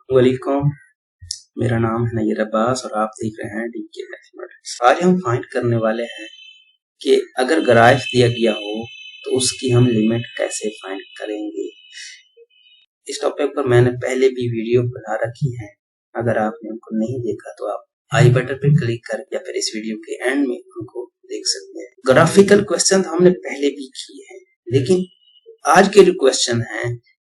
वालेकुम, मेरा नाम है नैयर अब्बास और आप देख रहे हैं डीके मैथमेटिक्स। आज हम फाइंड करने वाले हैं कि अगर ग्राफ दिया गया हो तो उसकी हम लिमिट कैसे फाइंड करेंगे। इस टॉपिक पर मैंने पहले भी वीडियो बना रखी है, अगर आपने उनको नहीं देखा तो आप आई बटन पर क्लिक कर या फिर इस वीडियो के एंड में उनको देख सकते हैं। ग्राफिकल क्वेश्चन हमने पहले भी किए हैं, लेकिन आज के जो क्वेश्चन हैं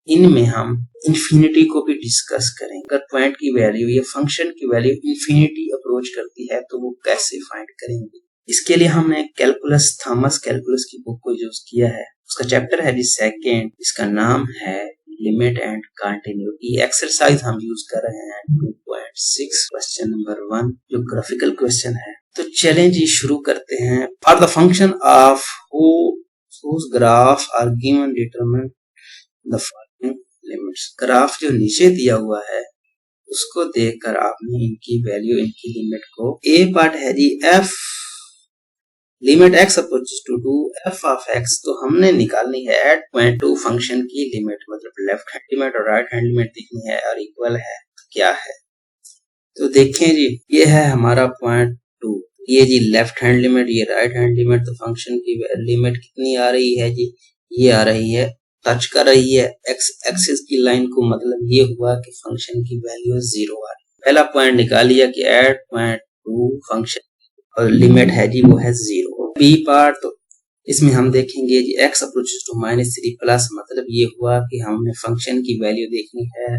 इनमें हम इंफिनिटी को भी डिस्कस करेंगे। अगर पॉइंट की वैल्यू या फंक्शन की वैल्यू इंफिनिटी अप्रोच करती है तो वो कैसे फाइंड करेंगे। इसके लिए हमने कैलकुलस थॉमस कैलकुलस की बुक को यूज किया है। उसका चैप्टर है जी सेकेंड, इसका नाम है लिमिट एंड कंटिन्यूटी। एक्सरसाइज हम यूज कर रहे हैं 2.6 क्वेश्चन नंबर 1 जो ग्राफिकल क्वेश्चन है। तो चलें जी शुरू करते हैं। For the function of whose graph are given determine the following limits। Graph जो नीचे दिया हुआ है उसको देखकर आपने इनकी वैल्यू, इनकी लिमिट को, ए पार्ट है जी F limit x approaches to F of X, तो हमने निकालनी है एट पॉइंट टू फंक्शन की लिमिट, मतलब लेफ्ट हैंड लिमिट और राइट हैंड लिमिट दिखनी है और इक्वल है तो क्या है। तो देखें जी, ये है हमारा पॉइंट टू, ये जी लेफ्ट हैंड लिमिट, ये राइट हैंड लिमिट। तो फंक्शन की लिमिट कितनी आ रही है जी, ये आ रही है, टच कर रही है एक्स एक्सिस की लाइन को, मतलब ये हुआ कि फंक्शन की वैल्यू 0 आ रही है। पहला पॉइंट निकाल लिया कि एट पॉइंट टू फंक्शन और लिमिट है जी वो है 0। बी पार्ट, तो इसमें हम देखेंगे जी एक्स अप्रोचेस टू -3 प्लस, मतलब ये हुआ कि हमने फंक्शन की वैल्यू देखनी है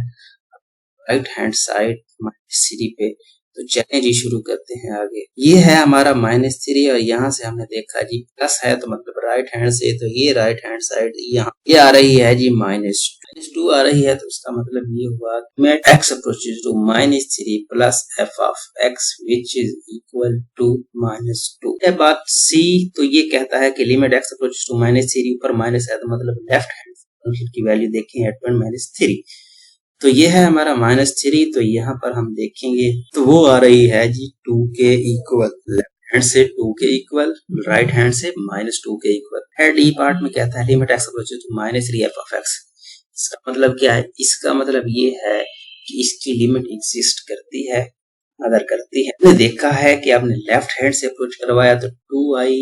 राइट हैंड साइड -3 पे। तो चलें जी शुरू करते हैं आगे। ये है हमारा -3 और यहाँ से हमने देखा जी प्लस है, तो मतलब राइट हैंड से, तो ये राइट हैंड साइड यहाँ ये आ रही है जी -2 आ रही है। तो उसका मतलब ये हुआ मैं x approaches to -3 plus f of x which is equal to -2 है। बात सी, तो ये कहता है कि लिमिट x अप्रोचेस टू -3 ऊपर माइनस है, तो मतलब लेफ्ट हैंड फंक्शन की वैल्यू देखें एट पॉइंट -3, तो ये है हमारा -3। तो यहाँ पर हम देखेंगे तो वो आ रही है जी 2 के इक्वल, लेफ्ट हैंड से 2 के इक्वल, राइट हैंड से -2 के इक्वल है। डी पार्ट में कहता है limit x approaches to -3 f of x. इसका मतलब क्या है, इसका मतलब ये है कि इसकी लिमिट एग्जिस्ट करती है। अगर करती है, आपने देखा है कि आपने लेफ्ट हैंड से अप्रोच करवाया तो 2 आई,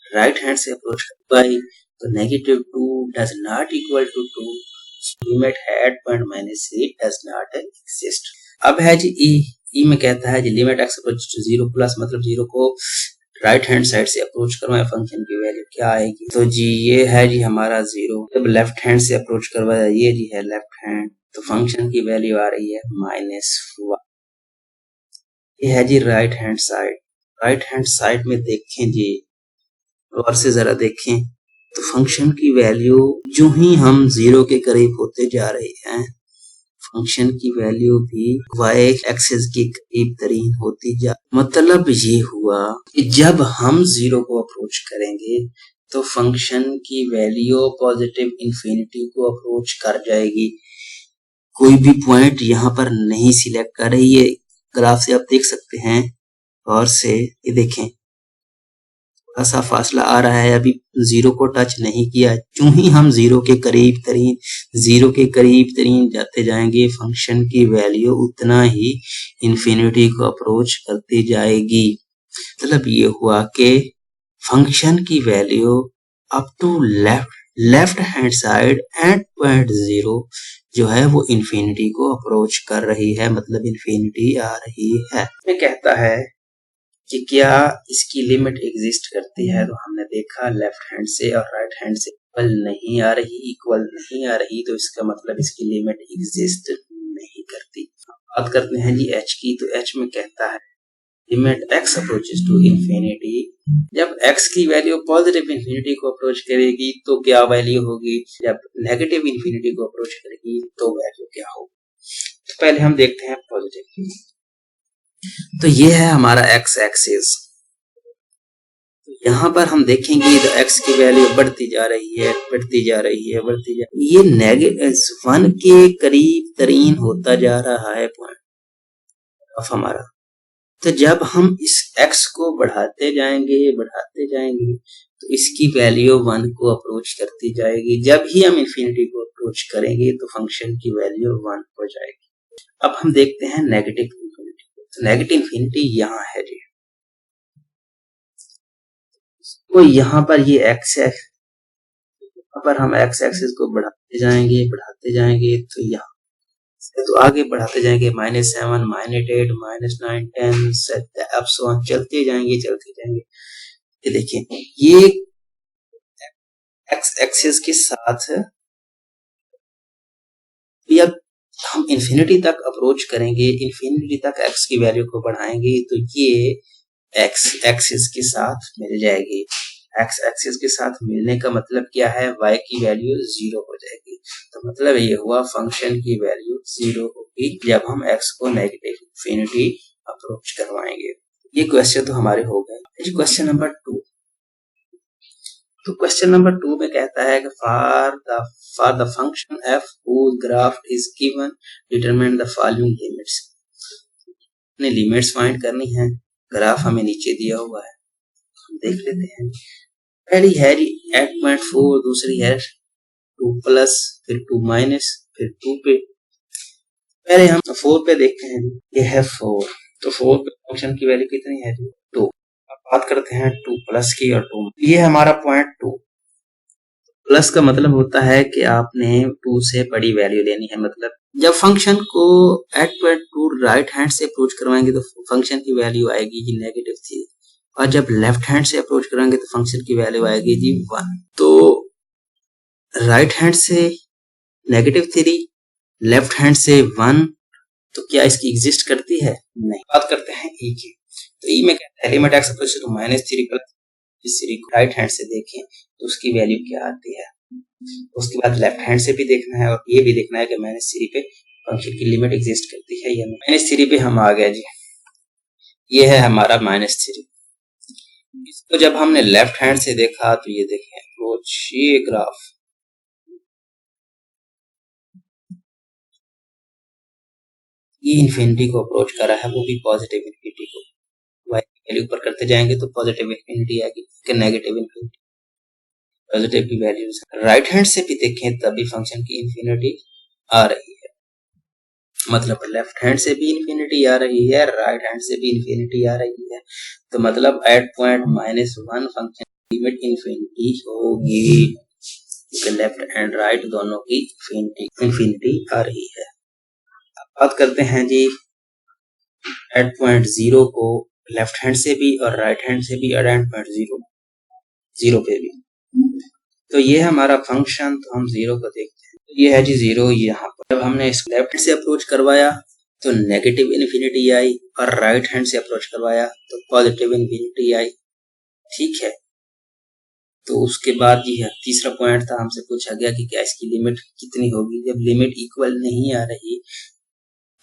राइट हैंड से अप्रोच करवाई तो -2 does not equal to 2, limit है at point -3 does not exist. अब है जी ई में कहता है जी limit x approach to 0 plus, मतलब 0 को राइट हैंड साइड से अप्रोच करवाए, फंक्शन की वैल्यू क्या आएगी। तो जी ये है जी हमारा 0, जब लेफ्ट हैंड से अप्रोच करवाया, ये जी है लेफ्ट हैंड, तो फंक्शन की वैल्यू आ रही है -1। ये है जी right hand side. Right hand side में देखें जी, और से जरा देखें तो फंक्शन की वैल्यू जो ही हम 0 के करीब होते जा रहे हैं, फंक्शन की वैल्यू भी y एक्सिस के करीब तरीन होती जा, मतलब ये हुआ कि जब हम 0 को अप्रोच करेंगे तो फंक्शन की वैल्यू पॉजिटिव इंफिनिटी को अप्रोच कर जाएगी। कोई भी पॉइंट यहाँ पर नहीं सिलेक्ट कर रही है, ग्राफ से आप देख सकते हैं, और से ये देखें ऐसा फासला आ रहा है, अभी 0 को टच नहीं किया। जो ही हम 0 के करीब तरीन जाते जाएंगे, फंक्शन की वैल्यू उतना ही इंफिनिटी को अप्रोच करती जाएगी। मतलब ये हुआ कि फंक्शन की value up to left hand side at point 0 जो है वो इंफिनिटी को अप्रोच कर रही है, मतलब इंफिनिटी आ रही है। ये कहता है कि क्या इसकी लिमिट एग्जिस्ट करती है, तो हमने देखा लेफ्ट हैंड से और राइट हैंड से इक्वल नहीं आ रही, तो इसका मतलब इसकी लिमिट एग्जिस्ट नहीं करती। बात करते हैं जी एच की, तो एच में कहता है limit x approaches to infinity, जब एक्स की वैल्यू पॉजिटिव इंफिनिटी को अप्रोच करेगी तो क्या वैल्यू होगी, जब नेगेटिव इंफिनिटी को अप्रोच करेगी तो वैल्यू क्या होगी। तो पहले हम देखते हैं पॉजिटिव। तो ये है हमारा एक्स एक्सिस, तो यहाँ पर हम देखेंगे तो एक्स की वैल्यू बढ़ती जा रही है। ये -1 के करीब तरीन होता जा रहा है पॉइंट ऑफ हमारा। तो जब हम इस एक्स को बढ़ाते जाएंगे तो इसकी वैल्यू 1 को अप्रोच करती जाएगी। जब ही हम इंफिनिटी को अप्रोच करेंगे तो फंक्शन की वैल्यू 1 हो जाएगी। अब हम देखते हैं नेगेटिव इन्फिनिटी। तो नेगेटिव इन्फिनिटी यहाँ है जी, तो यहाँ पर ये एक्स है, यहाँ पर हम एक्स एक्सिस को बढ़ाते जाएंगे तो यहाँ तो आगे बढ़ाते जाएंगे -7 -8 -9 10 अब सो चलते जाएंगे। ये देखिए ये एक्स एक्सिस के साथ अब हम इन्फिनिटी तक अप्रोच करेंगे, इन्फिनिटी तक एक्स की वैल्यू को बढ़ाएंगे तो ये एक्स एक्सिस के साथ मिल जाएगी। एक्स एक्सिस के साथ मिलने का मतलब क्या है, y की वैल्यू 0 हो जाएगी। तो मतलब ये हुआ फंक्शन की वैल्यू 0 होगी जब हम x को नेगेटिव इन्फिनिटी अप्रोच करवाएंगे। ये क्वेश्चन तो हमारे हो गए। क्वेश्चन नंबर 2, तो क्वेश्चन नंबर 2 में कहता है कि for the function f whose graph is given determine the following limits। अपने लिमिट्स फाइंड करनी है, ग्राफ हमें नीचे दिया हुआ है, हम देख लेते हैं। पहली है 8.4, दूसरी है 2 प्लस, फिर 2 माइनस, फिर 2 पे। पहले हम 4 पे देखते हैं, ये है 4, तो 4 पे फंक्शन की वैल्यू कितनी है, 2। अब बात करते हैं 2 प्लस की और 2, ये हमारा पॉइंट 2। प्लस का मतलब होता है कि आपने 2 से बड़ी वैल्यू लेनी है, मतलब जब फंक्शन को 8.2 राइट हैंड से अप्रोच करवाएंगे तो फंक्शन की वैल्यू आएगी जी -3, और जब लेफ्ट हैंड से अप्रोच करेंगे तो फंक्शन की वैल्यू आएगी जी 1। तो राइट हैंड से -3, लेफ्ट हैंड से 1, तो क्या इसकी एग्जिस्ट करती है, नहीं। बात करते हैं ई की, तो ई में कहता है limit x approach to -3 plus 3 को राइट हैंड से देखें तो उसकी वैल्यू क्या आती है। उसके बाद लेफ्ट हैंड से भी देखना है और ये भी देखना है कि -3 पे फंक्शन की लिमिट एग्जिस्ट करती है या नहीं। -3 पे हम आ गए जी, ये है हमारा -3। इसको जब हमने लेफ्ट हैंड से देखा तो ये देखें अप्रोच, ये ग्राफ ये इन्फिनिटी को अप्रोच कर रहा है, वो भी पॉजिटिव इन्फिनिटी को। y की वैल्यू ऊपर करते जाएंगे तो पॉजिटिव इन्फिनिटी आएगी, नेगेटिव इन्फिनिटी पॉजिटिव की वैल्यूज। राइट हैंड से भी देखें तभी फंक्शन की इन्फिनिटी आ रही है, मतलब लेफ्ट हैंड से भी इन्फिनिटी आ रही है, राइट हैंड से भी इन्फिनिटी आ रही है। तो मतलब एट पॉइंट -1 फंक्शन की लिमिट इन्फिनिटी होगी, क्योंकि लेफ्ट एंड राइट दोनों की इन्फिनिटी आ रही है। अब बात करते हैं जी एट पॉइंट 0 को लेफ्ट हैंड से भी और राइट हैंड से भी, और एट पॉइंट 0 पे भी। तो ये हमारा फंक्शन, तो हम 0 को देखते हैं, तो ये है जी 0 यहाँ पर। जब हमने इस लेफ्ट से अप्रोच करवाया तो नेगेटिव इन्फिनिटी आई, और राइट हैंड से अप्रोच करवाया तो पॉजिटिव इन्फिनिटी आई, ठीक है। तो उसके बाद ये तीसरा पॉइंट था, हमसे पूछा गया कि क्या इसकी लिमिट कितनी होगी। जब लिमिट इक्वल नहीं आ रही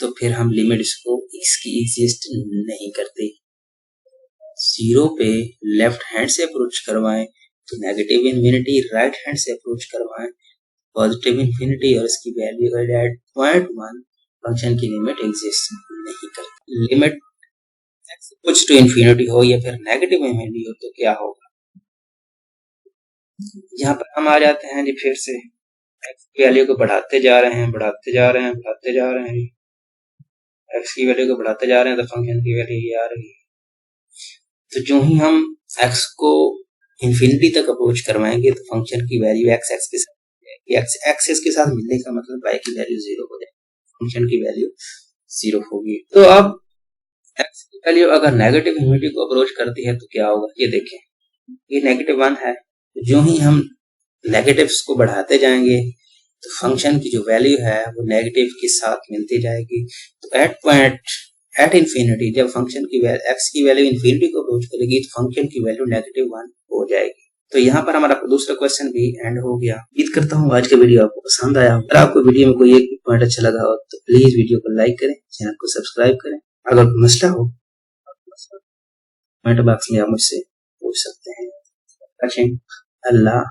तो फिर हम लिमिट इसकी एग्जिस्ट नहीं करते। 0 पे लेफ्ट हैंड से अप्रोच करवाएं तो नेगेटिव इन्फिनिटी, राइट हैंड से अप्रोच करवाएं पॉजिटिव इन्फिनिटी, और इसकी वैल्यू एट पॉइंट 1 फंक्शन की लिमिट एग्जिस्ट नहीं करती। लिमिट कुछ टू इन्फिनिटी हो या फिर नेगेटिव इन्फिनिटी हो तो क्या होगा, यहाँ पर हम आ जाते हैं जी फिर से एक्स की वैल्यू को बढ़ाते जा रहे हैं एक्स की वैल्यू को बढ़ाते जा रहे हैं तो फंक्शन की वैल्यू ये आ रही है। तो जो ही हम एक्स को इन्फिनिटी तक अप्रोच करवाएंगे तो फंक्शन की वैल्यू एक्स एक्सिस के साथ मिलने का मतलब y की वैल्यू 0 हो जाएगी, फंक्शन की वैल्यू 0 होगी। तो अब एक्स की वैल्यू अगर नेगेटिव इन्फिनिटी को अप्रोच करती है तो क्या होगा, ये देखें ये -1 है। तो जो ही हम नेगेटिव्स को बढ़ाते जाएंगे तो फंक्शन की जो वैल्यू है वो नेगेटिव के साथ मिलती जाएगी। तो एट इन्फिनिटी जब फंक्शन की एक्स की वैल्यू इन्फिनिटी को अप्रोच करेगी तो फंक्शन की वैल्यू -1 हो जाएगी। तो यहाँ पर हमारा दूसरा क्वेश्चन भी एंड हो गया। उम्मीद करता हूँ आज का वीडियो आपको पसंद आया हो। अगर आपको वीडियो में कोई एक पॉइंट अच्छा लगा हो तो प्लीज वीडियो को लाइक करें, चैनल को सब्सक्राइब करें। अगर कोई मसला हो कमेंट बॉक्स में आप मुझसे पूछ सकते हैं। अल्लाह